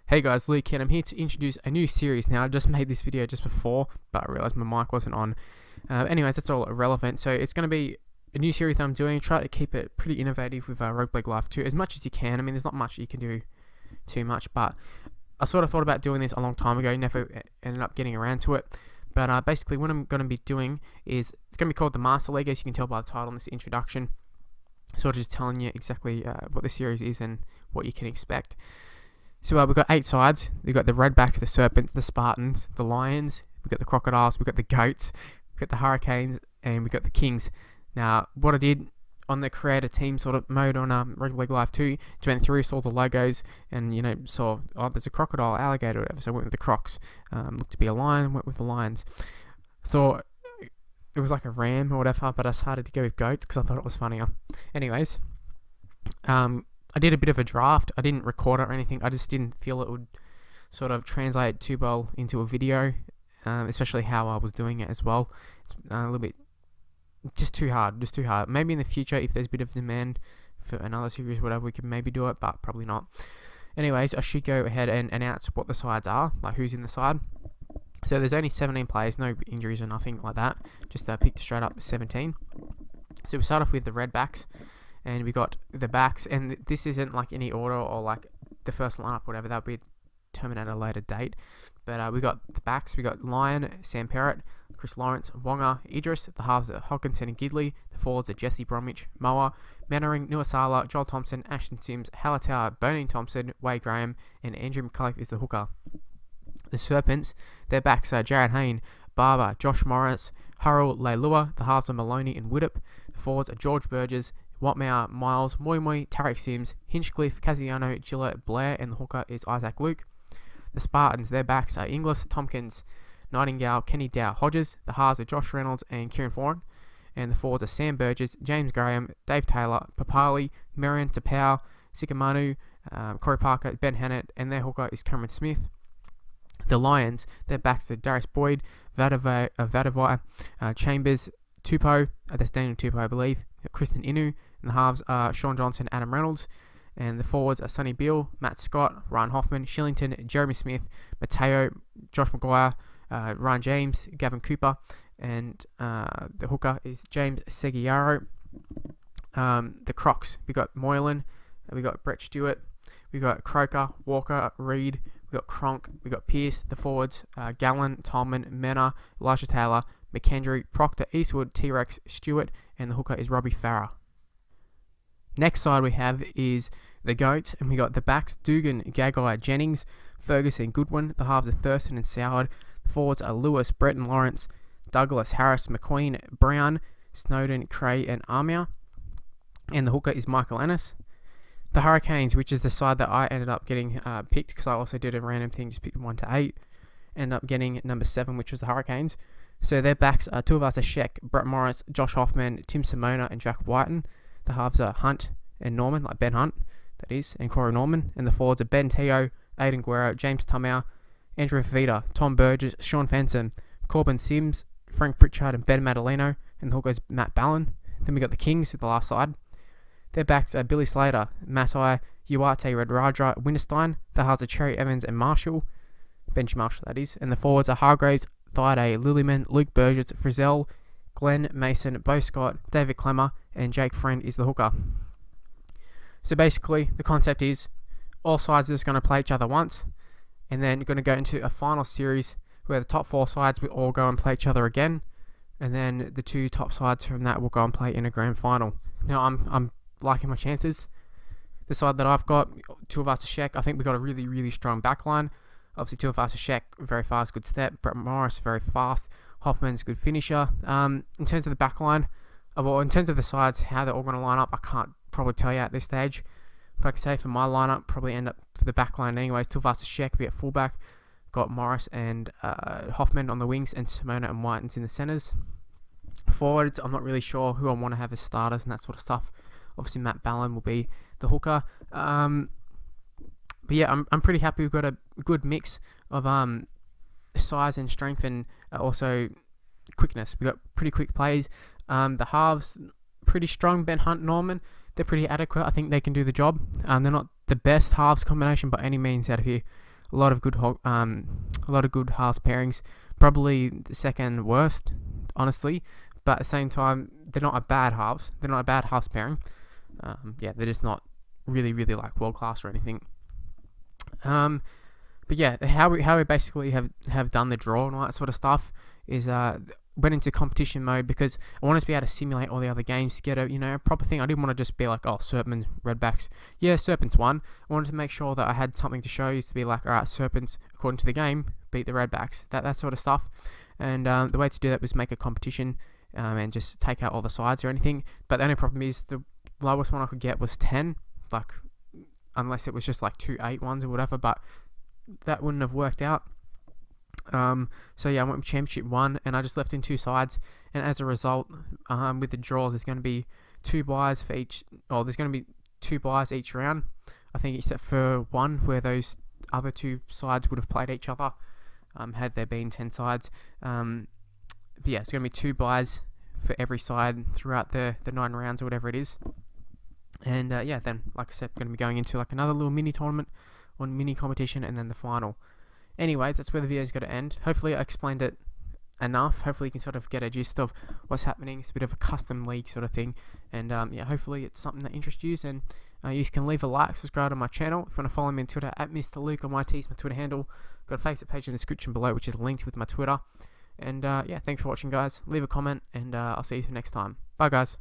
Hey guys, Luke here, and I'm here to introduce a new series. Now, I just made this video just before, but I realised my mic wasn't on. Anyways, that's all irrelevant. So it's going to be a new series that I'm doing. Try to keep it pretty innovative with Rugby Life 2 as much as you can. I mean, there's not much you can do too much, but I sort of thought about doing this a long time ago, never ended up getting around to it. But basically what I'm going to be doing is, it's going to be called the Master League, as you can tell by the title in this introduction. Sort of just telling you exactly what the series is and what you can expect. So we've got 8 sides. We've got the Redbacks, the Serpents, the Spartans, the Lions, we've got the Crocodiles, we've got the Goats, we've got the Hurricanes, and we've got the Kings. Now, what I did on the creator team sort of mode on Rugby League Live 2, just went through, saw the logos, and, saw, oh, there's a crocodile, alligator, whatever, so I went with the Crocs. Looked to be a lion, went with the Lions. Thought it was like a ram or whatever, but I decided to go with goats because I thought it was funnier. Anyways, I did a bit of a draft. I didn't record it or anything. I just didn't feel it would sort of translate too well into a video, especially how I was doing it as well. A little bit, just too hard. Maybe in the future, if there's a bit of demand for another series, whatever, we could maybe do it, but probably not. Anyways, I should go ahead and announce what the sides are, like who's in the side. So there's only 17 players, no injuries or nothing like that. Just picked straight up 17. So we start off with the Redbacks. And we got the backs, and this isn't like any order or like the first lineup, whatever. That'll be determined at a later date. But we got the backs. We got Lyon, Sam Perrott, Chris Lawrence, Wonga, Idris. The halves are Hodkinson and Gidley. The forwards are Jesse Bromwich, Moa, Mannering, Nuasala, Joel Thompson, Ashton Sims, Halatow, Bernard Thompson, Wade Graham, and Andrew McCullough is the hooker. The Serpents, their backs are Jared Hayne, Barber, Josh Morris, Hurrell, Leilua. The halves are Maloney and Widdop. The forwards are George Burgess, Watmore, Miles, Moy, Tarek Sims, Hinchcliffe, Casiano, Gillett, Blair, and the hooker is Isaac Luke. The Spartans, their backs are Inglis, Tompkins, Nightingale, Kenny Dow, Hodges. The halves are Josh Reynolds and Kieran Foran. And the forwards are Sam Burgess, James Graham, Dave Taylor, Papali, Marion Tapau, Sikamanu, Corey Parker, Ben Hannett, and their hooker is Cameron Smith. The Lions, their backs are Darius Boyd, Vadavai, Chambers, Tupou, that's Daniel Tupou, I believe, Kristen Inu, and the halves are Sean Johnson, Adam Reynolds, and the forwards are Sonny Beale, Matt Scott, Ryan Hoffman, Shillington, Jeremy Smith, Mateo, Josh Maguire, Ryan James, Gavin Cooper, and the hooker is James Seguiaro. The Crocs, we got Moylan, we got Brett Stewart, we got Croker, Walker, Reed, we got Cronk, we got Pearce. The forwards, Gallen, Tolman, Mena, Elijah Taylor, McKendry, Proctor, Eastwood, T-Rex, Stewart, and the hooker is Robbie Farah. Next side we have is the Goats, and we got the backs, Dugan, Gagai, Jennings, Ferguson, Goodwin. The halves are Thurston and Soward. The forwards are Lewis, Breton, Lawrence, Douglas, Harris, McQueen, Brown, Snowden, Cray, and Armia. And the hooker is Michael Ennis. The Hurricanes, which is the side that I ended up getting picked, because I also did a random thing, just picked 1 to 8. Ended up getting number 7, which was the Hurricanes. So their backs are Tuivasa Sheck, Brett Morris, Josh Hoffman, Tim Simona, and Jack Whiten. The halves are Hunt and Norman, like Ben Hunt, that is, and Corey Norman. And the forwards are Ben Teo, Aidan Guerrero, James Tumau, Andrew Vida, Tom Burgess, Sean Fenton, Corbin Sims, Frank Pritchard, and Ben Madaleno. And the hooker is Matt Ballin. Then we got the Kings at the last side. Their backs are Billy Slater, Matai, Uarte, Red Raja, Winterstein. The halves are Cherry Evans and Marshall, Bench Marshall, that is. And the forwards are Hargraves, Thaiday, Lillyman, Luke Burgess, Frizzell, Glenn Mason, Bo Scott, David Clemmer, and Jake Friend is the hooker. So basically, the concept is all sides are just going to play each other once, and then going to go into a final series where the top 4 sides will all go and play each other again, and then the 2 top sides from that will go and play in a grand final. Now, I'm liking my chances. The side that I've got, Tuivasa Sheck, I think we've got a really, really strong backline. Obviously, Tuivasa Sheck, very fast, good step. Brett Morris, very fast. Hoffman's good finisher. In terms of the backline, well, in terms of the sides, how they're all going to line up, I can't probably tell you at this stage. But I can say for my lineup, probably end up for the backline anyways. Tuivasa Sheck, be at fullback. Got Morris and Hoffman on the wings, and Simona and Whitens in the centres. Forwards, I'm not really sure who I want to have as starters and that sort of stuff. Obviously, Matt Ballin will be the hooker. But yeah, I'm pretty happy. We've got a good mix of size and strength, and also quickness. We've got pretty quick plays. The halves, pretty strong. Ben Hunt, Norman, they're pretty adequate. I think they can do the job. They're not the best halves combination by any means out of here. a lot of good halves pairings. Probably the second worst, honestly, but at the same time, they're not a bad halves. They're not a bad halves pairing. They're just not really like world class or anything. But yeah, how we basically have done the draw and all that sort of stuff is went into competition mode because I wanted to be able to simulate all the other games to get a proper thing. I didn't want to just be like, oh, Serpent, Redbacks, yeah, Serpents won. I wanted to make sure that I had something to show you to be like, all right, Serpents, according to the game, beat the Redbacks, that sort of stuff. And the way to do that was make a competition and just take out all the sides or anything. But the only problem is the lowest one I could get was 10, like unless it was just like 2 8 ones or whatever, but that wouldn't have worked out. So yeah, I went with Championship 1 and I just left in 2 sides, and as a result, with the draws, there's going to be 2 buys for each, there's going to be 2 buys each round, I think, except for one where those other 2 sides would have played each other, had there been 10 sides. But yeah, it's going to be 2 buys for every side throughout the 9 rounds or whatever it is. And then, like I said, going to be going into like another little mini tournament, one mini competition, and then the final. Anyways, that's where the video's got to end. Hopefully I explained it enough. Hopefully you can sort of get a gist of what's happening. It's a bit of a custom league sort of thing. And hopefully it's something that interests you. And you can leave a like, subscribe to my channel. If you want to follow me on Twitter, @Mr. Luke on YT is my Twitter handle. Got a Facebook page in the description below, which is linked with my Twitter. And thanks for watching, guys. Leave a comment, and I'll see you next time. Bye, guys.